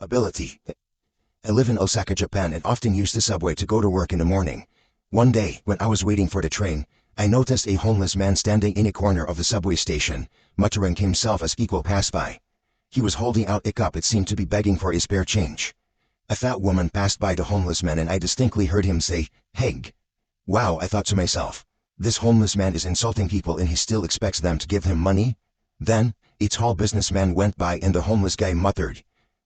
Ability. I live in Osaka, Japan and often use the subway to go to work in the morning. One day, when I was waiting for the train, I noticed a homeless man standing in a corner of the subway station, muttering to himself as people passed by. He was holding out a cup. It seemed to be begging for a spare change. A fat woman passed by the homeless man and I distinctly heard him say, "Heg." Wow, I thought to myself. This homeless man is insulting people and he still expects them to give him money? Then, a tall businessman went by and the homeless guy muttered,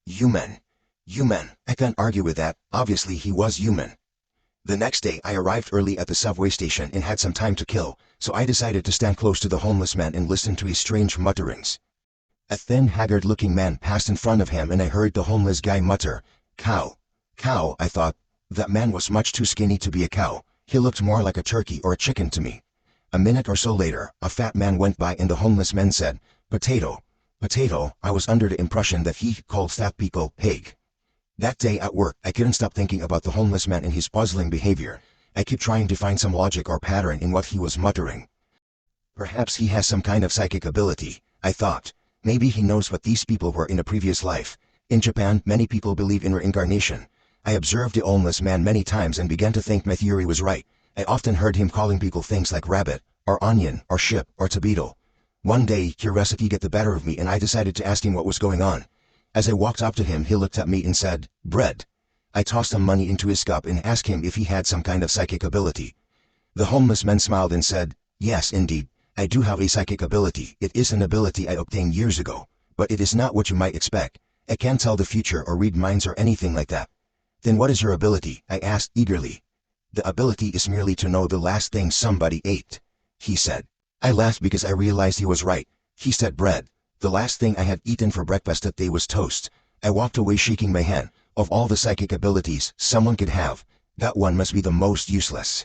"Human. Human." I can't argue with that. Obviously he was human. The next day I arrived early at the subway station and had some time to kill, so I decided to stand close to the homeless man and listen to his strange mutterings. A thin, haggard-looking man passed in front of him and I heard the homeless guy mutter, "Cow. Cow." I thought, that man was much too skinny to be a cow. He looked more like a turkey or a chicken to me. A minute or so later, a fat man went by and the homeless man said, "Potato. Potato." I was under the impression that he called fat people pig. That day at work, I couldn't stop thinking about the homeless man and his puzzling behavior. I kept trying to find some logic or pattern in what he was muttering. Perhaps he has some kind of psychic ability, I thought. Maybe he knows what these people were in a previous life. In Japan, many people believe in reincarnation. I observed the homeless man many times and began to think my theory was right. I often heard him calling people things like rabbit, or onion, or ship, or tomato. One day, curiosity got the better of me and I decided to ask him what was going on. As I walked up to him, he looked at me and said, "Bread." I tossed some money into his cup and asked him if he had some kind of psychic ability. The homeless man smiled and said, "Yes, indeed. I do have a psychic ability. It is an ability I obtained years ago. But it is not what you might expect. I can't tell the future or read minds or anything like that." "Then what is your ability?" I asked eagerly. "The ability is merely to know the last thing somebody ate," he said. I laughed because I realized he was right. He said bread. The last thing I had eaten for breakfast that day was toast. I walked away shaking my head. Of all the psychic abilities someone could have, that one must be the most useless.